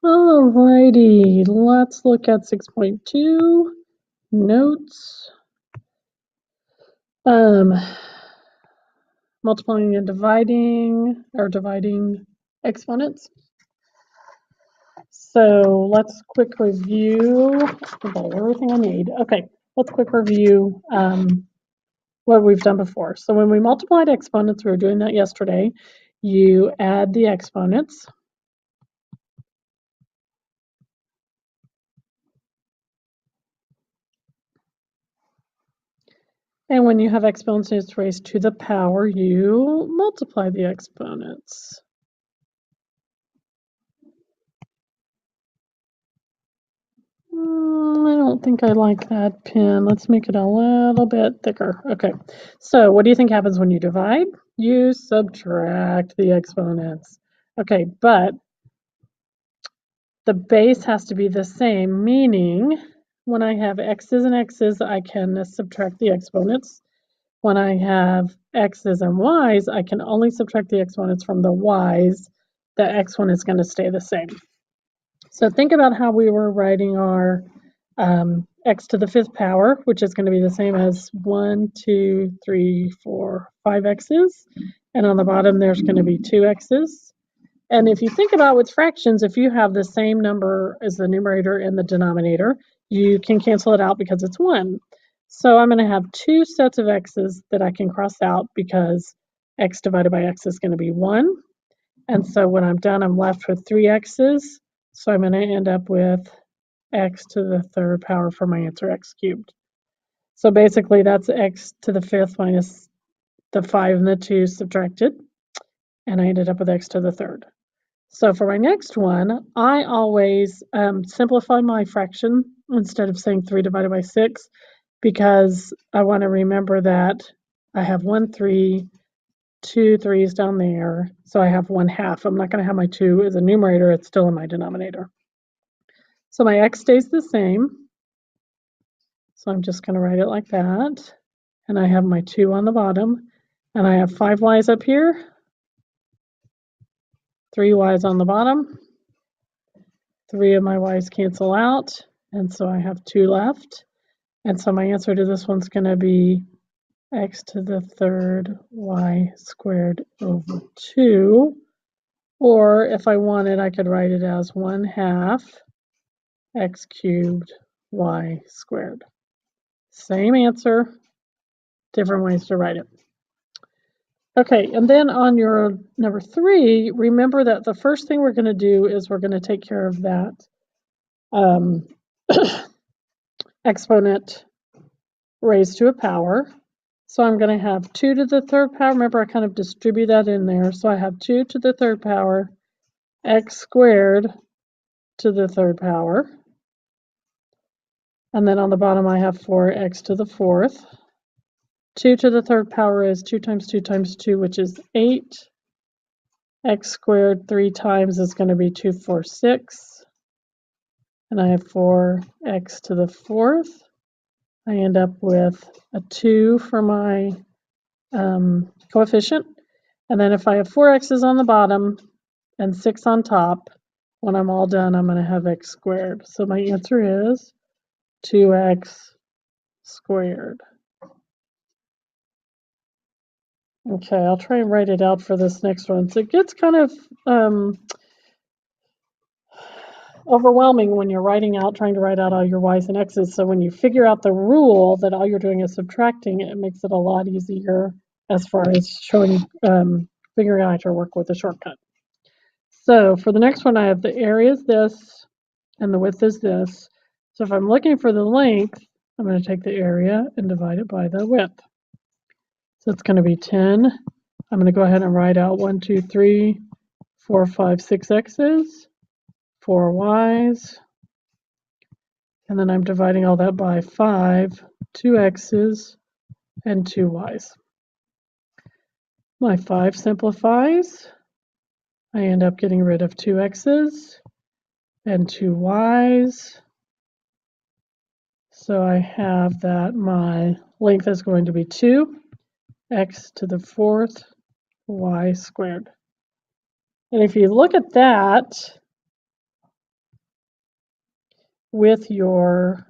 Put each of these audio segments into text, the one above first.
Alrighty, let's look at 6.2 notes. Multiplying and dividing, or dividing exponents. So let's quick review everything I need. Okay, let's quick review what we've done before. So when we multiplied exponents, we were doing that yesterday. You add the exponents. And when you have exponents raised to the power, you multiply the exponents. I don't think I like that pen. Let's make it a little bit thicker. Okay, so what do you think happens when you divide? You subtract the exponents. Okay, but the base has to be the same, meaning when I have x's and x's, I can subtract the exponents. When I have x's and y's, I can only subtract the exponents from the y's. The x1 is going to stay the same. So think about how we were writing our x to the 5th power, which is going to be the same as 1, 2, 3, 4, 5 x's. And on the bottom, there's going to be 2 x's. And if you think about with fractions, if you have the same number as the numerator and the denominator, you can cancel it out because it's 1. So I'm going to have 2 sets of x's that I can cross out because x divided by x is going to be 1. And so when I'm done, I'm left with 3 x's. So I'm going to end up with x to the 3rd power for my answer, x cubed. So basically that's x to the 5th minus the 5 and the 2 subtracted. And I ended up with x to the 3rd. So for my next one, I always simplify my fraction instead of saying 3 divided by 6 because I want to remember that I have 1 3, 2 3's down there, so I have 1/2. I'm not going to have my 2 as a numerator, it's still in my denominator. So my x stays the same, so I'm just going to write it like that, and I have my 2 on the bottom, and I have 5 y's up here, 3 y's on the bottom, 3 of my y's cancel out, and so I have 2 left, and so my answer to this one's going to be x to the 3rd y squared over 2, or if I wanted, I could write it as 1/2 x cubed y squared. Same answer, different ways to write it. Okay, and then on your number 3, remember that the first thing we're going to do is we're going to take care of that exponent raised to a power. So I'm going to have 2 to the 3rd power. Remember, I kind of distribute that in there. So I have 2 to the 3rd power, x squared to the 3rd power. And then on the bottom, I have 4x to the 4th. 2 to the 3rd power is 2 times 2 times 2, which is 8. X squared 3 times is going to be 2, 4, 6. And I have 4x to the 4th. I end up with a 2 for my coefficient. And then if I have 4 x's on the bottom and 6 on top, when I'm all done, I'm going to have x squared. So my answer is 2x squared. Okay, I'll try and write it out for this next one. So it gets kind of overwhelming when you're trying to write out all your y's and x's. So when you figure out the rule that all you're doing is subtracting, it makes it a lot easier as far as showing, figuring out how to work with a shortcut. So for the next one, I have the area is this, and the width is this. So if I'm looking for the length, I'm going to take the area and divide it by the width. So it's going to be 10. I'm going to go ahead and write out 1, 2, 3, 4, 5, 6 x's, 4 y's, and then I'm dividing all that by 5, 2 x's, and 2 y's. My 5 simplifies. I end up getting rid of 2 x's and 2 y's. So I have that my length is going to be 2 x to the 4th y squared. And if you look at that, with your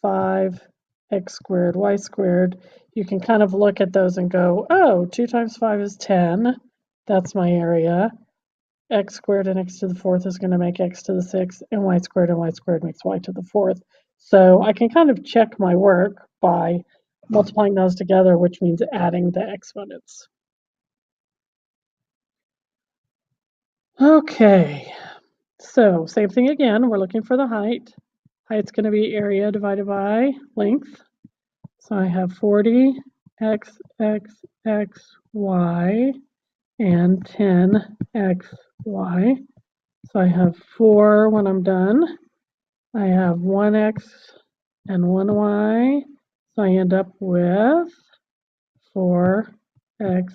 5x squared y squared, you can kind of look at those and go, oh, 2 times 5 is 10. That's my area. X squared and x to the fourth is going to make x to the sixth, and y squared makes y to the fourth. So I can kind of check my work by multiplying those together, which means adding the exponents. Okay, so same thing again. We're looking for the height. Height's going to be area divided by length. So I have 40 x, y, and 10 x, y. So I have 4 when I'm done. I have 1x and 1y. So I end up with 4x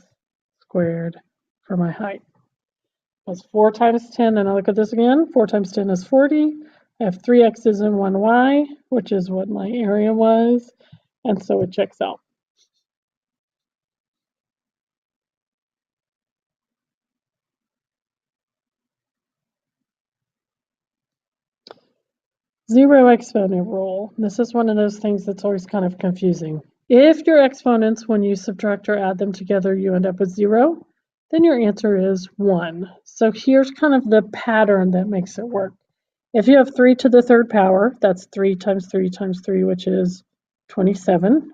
squared for my height. That's 4 times 10, and I look at this again. 4 times 10 is 40. I have 3 x's and 1 y, which is what my area was, and so it checks out. Zero exponent rule. This is one of those things that's always kind of confusing. If your exponents, when you subtract or add them together, you end up with 0, then your answer is 1. So here's kind of the pattern that makes it work. If you have 3 to the third power, that's 3 times 3 times 3, which is 27.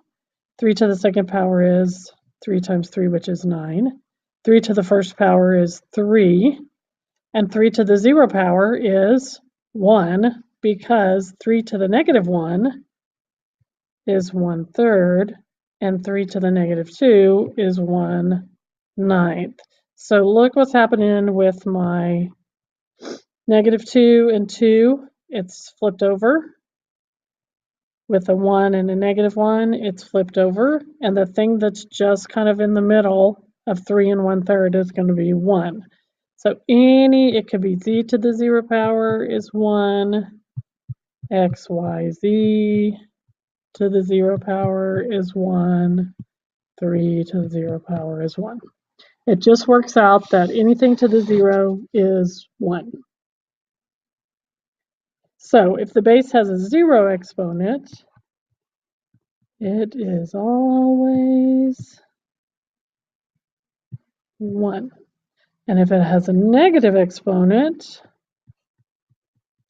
3 to the second power is 3 times 3, which is 9. 3 to the first power is 3. And 3 to the 0 power is 1, because 3 to the negative 1 is 1/3, and 3 to the negative 2 is 1/9. So look what's happening with my negative 2 and 2. It's flipped over. With a 1 and a negative 1, it's flipped over. And the thing that's just kind of in the middle of 3 and 1/3 is going to be 1. So it could be z to the 0 power is 1, x, y, z to the 0 power is 1, 3 to the 0 power is 1. It just works out that anything to the 0 is 1. So if the base has a 0 exponent, it is always 1. And if it has a negative exponent,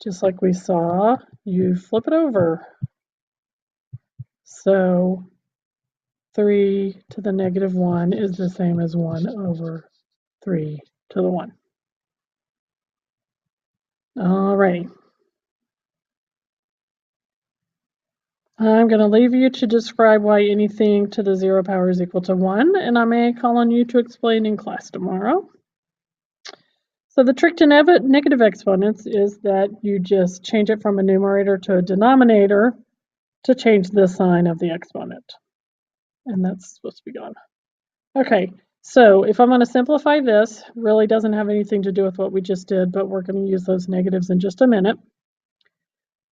just like we saw, you flip it over. So 3 to the negative 1 is the same as 1 over 3 to the 1. All right. I'm going to leave you to describe why anything to the 0 power is equal to 1, and I may call on you to explain in class tomorrow. So the trick to negative exponents is that you just change it from a numerator to a denominator to change the sign of the exponent. And that's supposed to be gone. Okay, so if I'm going to simplify this, really doesn't have anything to do with what we just did, but we're going to use those negatives in just a minute.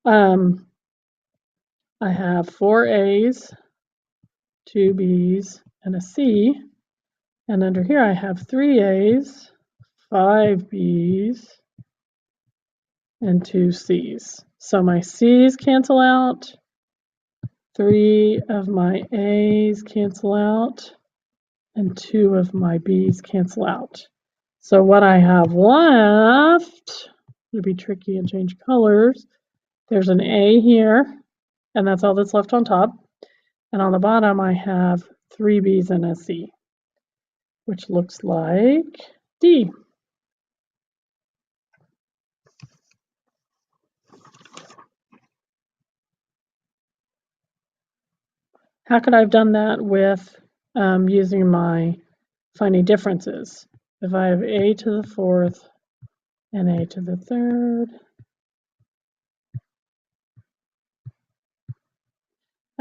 I have 4 A's, 2 B's, and a C. And under here I have 3 A's, 5 B's, and 2 C's. So my C's cancel out. 3 of my A's cancel out. And 2 of my B's cancel out. So what I have left, it'll be tricky and change colors. There's an A here, and that's all that's left on top. And on the bottom, I have 3 B's and a C, which looks like D. How could I have done that with using my finding differences? If I have A to the fourth and A to the third.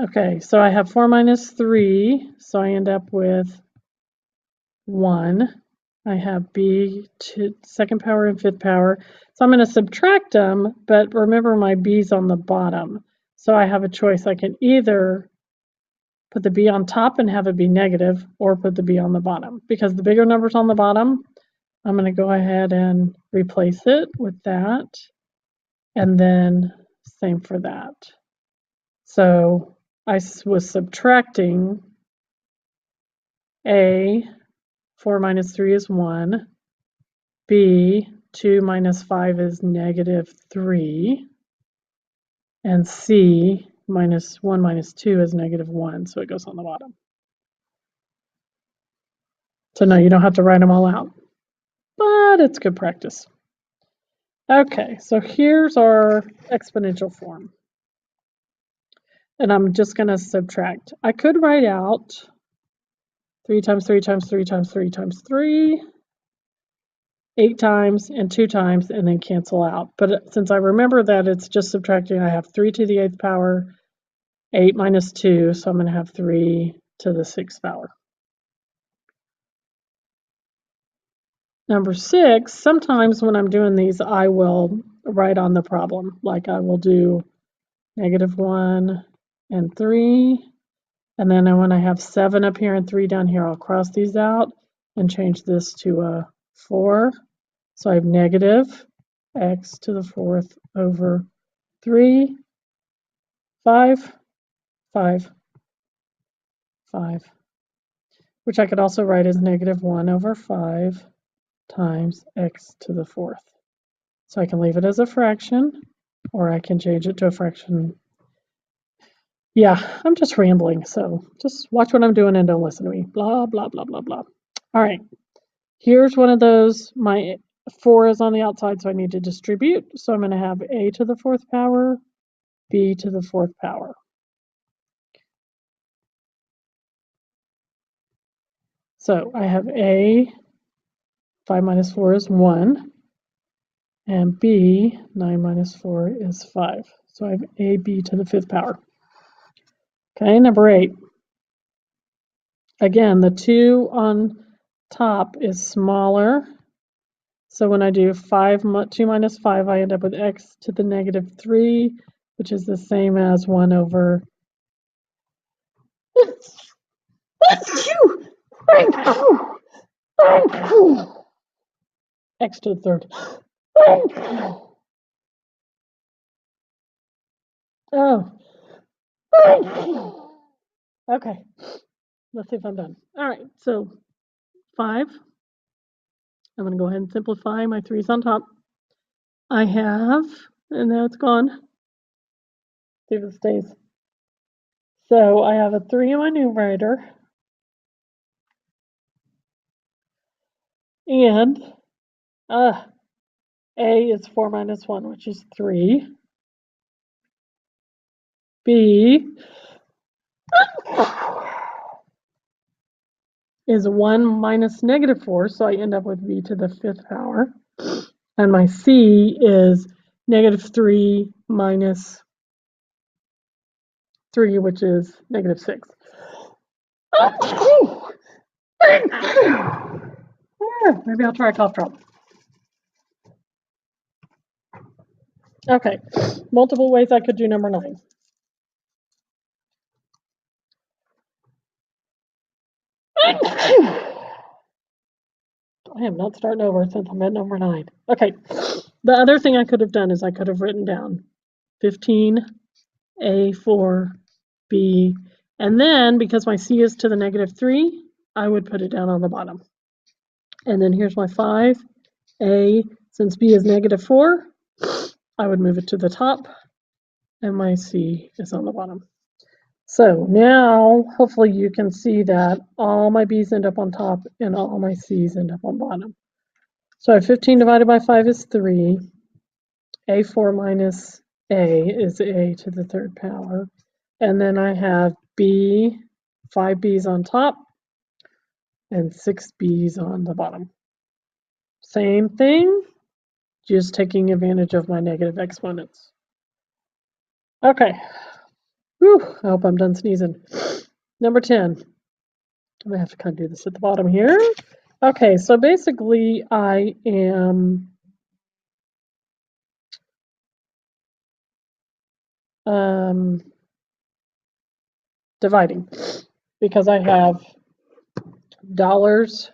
Okay, so I have 4 minus 3, so I end up with 1. I have B to second power and fifth power. So I'm going to subtract them, but remember my B's on the bottom. So I have a choice. I can either put the B on top and have it be negative, or put the B on the bottom. Because the bigger number's on the bottom, I'm going to go ahead and replace it with that. And then Same for that. So I was subtracting A, 4 minus 3 is 1. B, 2 minus 5 is negative 3. And C, minus 1 minus 2 is negative 1, so it goes on the bottom. So no, you don't have to write them all out, but it's good practice. Okay, so here's our exponential form. And I'm just going to subtract. I could write out 3 times 3 times 3 times 3 times 3, 8 times and 2 times, and then cancel out. But since I remember that it's just subtracting, I have 3 to the 8th power, 8 minus 2, so I'm going to have 3 to the 6th power. Number 6, sometimes when I'm doing these, I will write on the problem. Like I will do -1 and 3. And then when I have 7 up here and 3 down here, I'll cross these out and change this to a 4. So I have negative x to the 4th over 3, 5, 5, 5, which I could also write as -1 over 5 times x to the 4th. So I can leave it as a fraction, or I can change it to a fraction. Yeah, I'm just rambling, so just watch what I'm doing and don't listen to me. Blah, blah, blah, blah, blah. All right, here's one of those. My 4 is on the outside, so I need to distribute. So I'm going to have a to the 4th power, b to the 4th power. So I have a, 5 minus 4 is 1, and b, 9 minus 4 is 5. So I have ab to the 5th power. Okay, number 8. Again, the 2 on top is smaller. So when I do 2 minus 5, I end up with x to the -3, which is the same as 1 over x to the 3rd. Oh. Okay, let's see if I'm done. All right, so 5. I'm going to go ahead and simplify. My 3's on top. I have, and now it's gone. See if it stays. So I have a 3 in my numerator. And A is 4 minus 1, which is 3. B is 1 minus -4, so I end up with b to the 5th power. And my C is -3 minus 3, which is -6. Maybe I'll try a cough drop. Okay, multiple ways I could do number 9. I am not starting over since I'm at number 9. Okay, the other thing I could have done is I could have written down 15, A4, B, and then because my C is to the -3, I would put it down on the bottom. And then here's my 5, A, since B is -4, I would move it to the top, and my C is on the bottom. So now, hopefully you can see that all my B's end up on top and all my C's end up on bottom. So 15 divided by 5 is 3. A4 minus A is A to the 3rd power. And then I have B, 5 B's on top and 6 B's on the bottom. Same thing, just taking advantage of my negative exponents. Okay. Whew, I hope I'm done sneezing. Number 10. I'm going to have to kind of do this at the bottom here. Okay, so basically I am dividing because I have dollars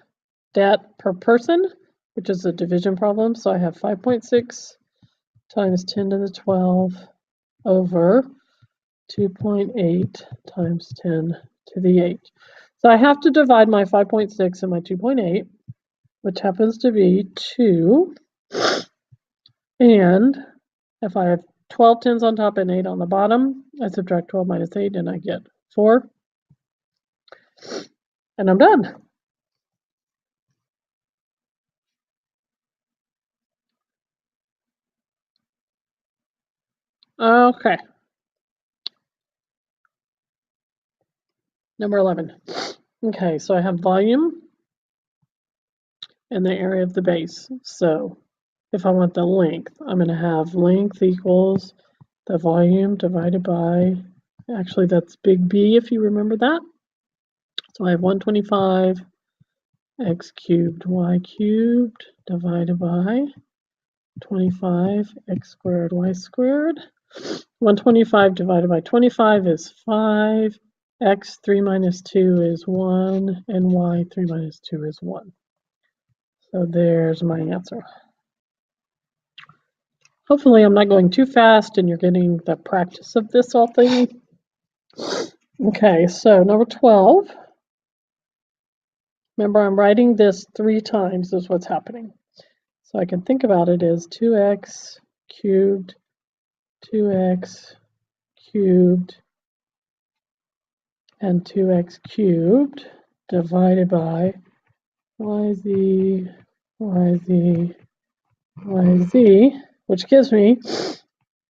debt per person, which is a division problem. So I have 5.6 times 10 to the 12 over 2.8 times 10 to the 8. So I have to divide my 5.6 and my 2.8, which happens to be 2. And if I have 12 tens on top and 8 on the bottom, I subtract 12 minus 8 and I get 4. And I'm done. Okay. Number 11. Okay, so I have volume and the area of the base. So if I want the length, I'm going to have length equals the volume divided by, actually that's big B if you remember that. So I have 125 x cubed y cubed divided by 25 x squared y squared. 125 divided by 25 is 5. X 3 minus 2 is 1, and y 3 minus 2 is 1. So there's my answer. Hopefully I'm not going too fast and you're getting the practice of this whole thing. Okay, so number 12. Remember, I'm writing this 3 times is what's happening. So I can think about it as 2x cubed, 2x cubed, and 2x cubed divided by yz, yz, yz, which gives me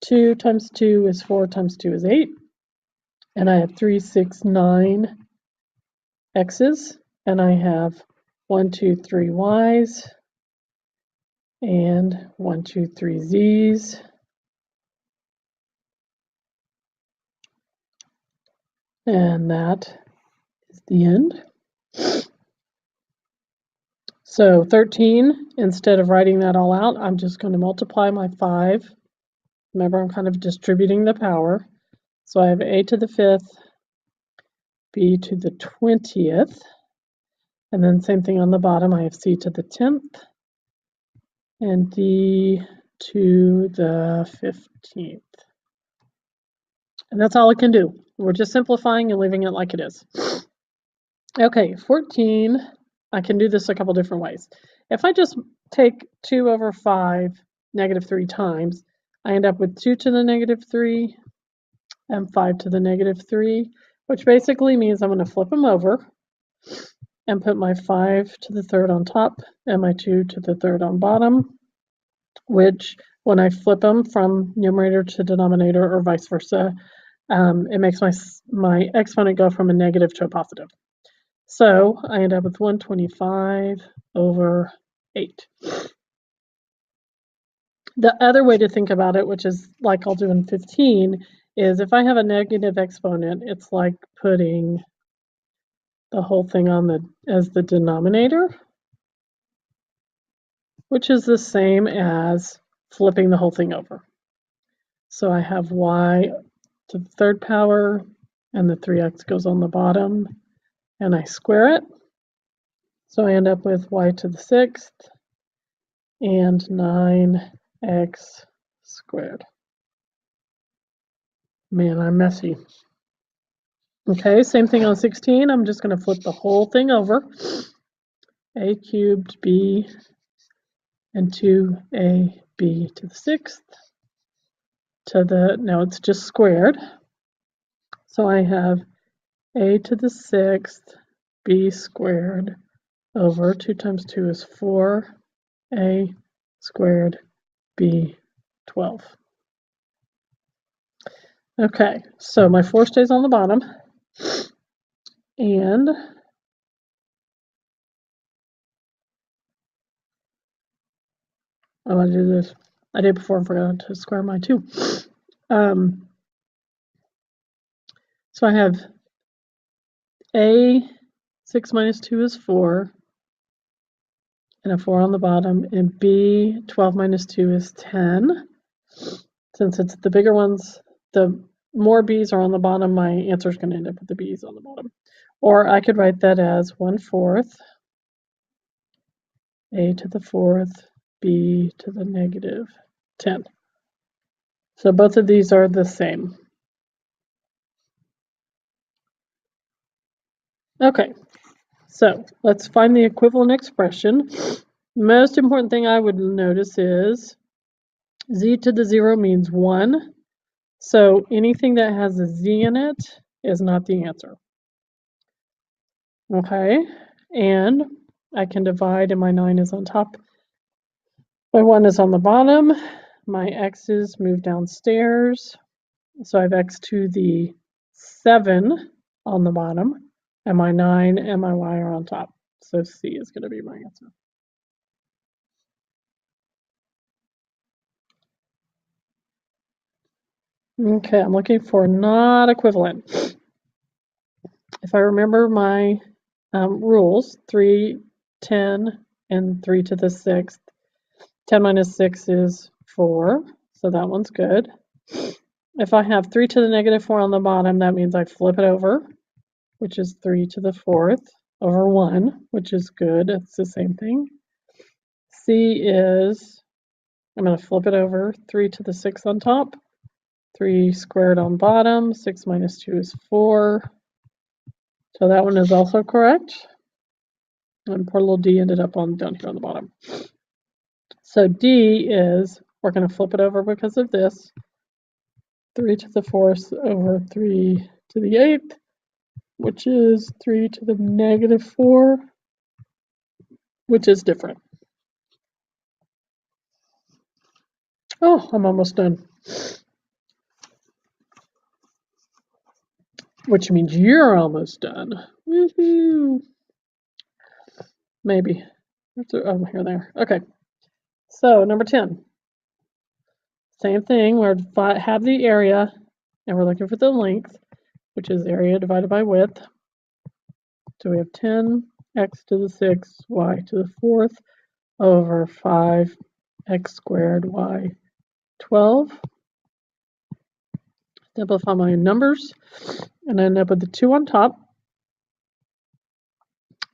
2 times 2 is 4 times 2 is 8. And I have 3, 6, 9 x's. And I have 1, 2, 3 y's. And 1, 2, 3 z's. And that is the end. So 13, instead of writing that all out, I'm just going to multiply my 5. Remember, I'm kind of distributing the power. So I have a to the 5th, b to the 20th, and then same thing on the bottom, I have c to the 10th, and d to the 15th. And that's all it can do. We're just simplifying and leaving it like it is. Okay, 14, I can do this a couple different ways. If I just take 2 over 5, negative 3 times, I end up with 2 to the negative 3 and 5 to the negative 3, which basically means I'm going to flip them over and put my 5 to the 3rd on top and my 2 to the 3rd on bottom, which when I flip them from numerator to denominator or vice versa, it makes my exponent go from a negative to a positive. So I end up with 125 over 8. The other way to think about it, which is like I'll do in 15, is if I have a negative exponent, it's like putting the whole thing on as the denominator, which is the same as flipping the whole thing over. So I have y to the 3rd power, and the 3x goes on the bottom, and I square it. So I end up with y to the 6th and 9x squared. Man, I'm messy. Okay, same thing on 16. I'm just going to flip the whole thing over. A cubed b and 2ab to the 6th to the, now it's just squared. So I have a to the 6th b squared over 2 times 2 is 4a squared b 12. Okay, so my 4 stays on the bottom. And oh, I did this. I did before and forgot to square my 2. So I have a 6 minus 2 is 4, and a 4 on the bottom, and b 12 minus 2 is 10. Since it's the bigger ones, the more b's are on the bottom, my answer is going to end up with the b's on the bottom. Or I could write that as 1/4 a to the 4th b to the negative 10. So both of these are the same. Okay, so let's find the equivalent expression. Most important thing I would notice is z to the 0 means 1. So anything that has a z in it is not the answer. Okay, and I can divide, and my 9 is on top. My 1 is on the bottom. My x's move downstairs. So I have x to the 7 on the bottom, and my 9 and my y are on top. So C is going to be my answer. Okay, I'm looking for not equivalent. If I remember my rules, 3, 10, and 3 to the 6th. 10 minus 6 is 4, so that one's good. If I have 3 to the negative 4 on the bottom, that means I flip it over, which is 3 to the 4th over 1, which is good. It's the same thing. C is, I'm going to flip it over, 3 to the 6th on top, 3 squared on bottom, 6 minus 2 is 4. So that one is also correct. And poor little d ended up on down here on the bottom. So D is, we're going to flip it over because of this, 3 to the 4th over 3 to the 8th, which is 3 to the negative 4, which is different. Oh, I'm almost done. Which means you're almost done. Woohoo! Maybe. Oh, here there. Okay. So number 10. Same thing. We have the area, and we're looking for the length, which is area divided by width. So we have 10 x to the 6th, y to the 4th, over 5 x squared y 12. Simplify my numbers, and I end up with the 2 on top.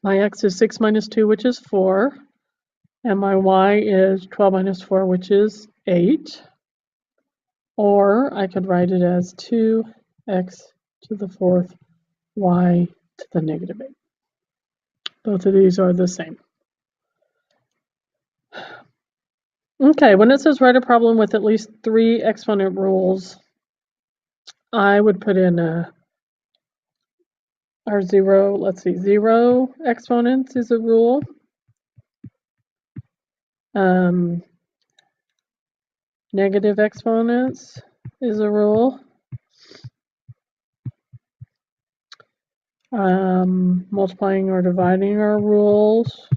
My x is 6 minus 2, which is 4. And my y is 12 minus 4, which is 8. Or I could write it as 2x to the 4th, y to the negative 8. Both of these are the same. Okay, when it says write a problem with at least 3 exponent rules, I would put in our 0, let's see, 0 exponents is a rule. Negative exponents is a rule. Multiplying or dividing are rules.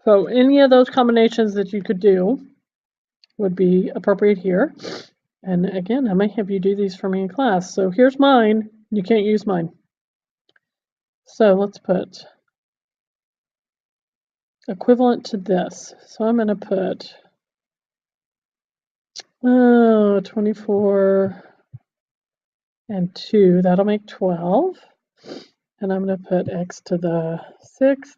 So any of those combinations that you could do would be appropriate here. And again, I may have you do these for me in class. So here's mine. You can't use mine. So let's put equivalent to this. So I'm going to put 24 and 2. That'll make 12. And I'm going to put x to the 6th,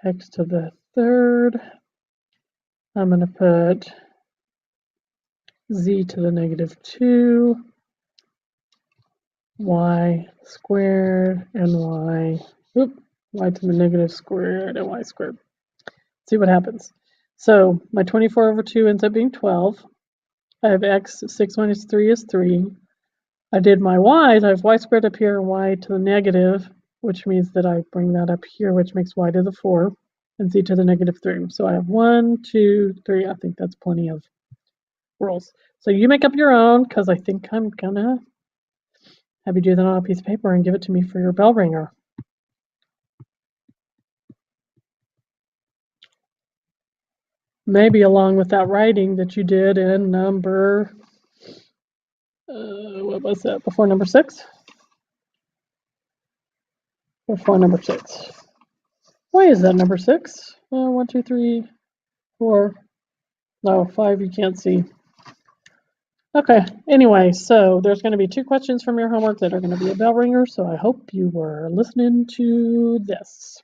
x to the 3rd. I'm going to put z to the negative 2, y squared, and y to the negative squared, and y squared. See what happens. So my 24 over 2 ends up being 12. I have x, 6 minus 3 is 3. I did my y's. I have y squared up here and y to the negative, which means that I bring that up here, which makes y to the 4, and z to the negative 3. So I have 1, 2, 3. I think that's plenty of rules. So you make up your own, because I think I'm going to have you do that on a piece of paper and give it to me for your bell ringer. Maybe along with that writing that you did in number, what was that, before number 6? Before number 6. Why is that number 6? 1, 2, 3, 4. No, 5 you can't see. Okay, anyway, so there's going to be 2 questions from your homework that are going to be a bell ringer, so I hope you were listening to this.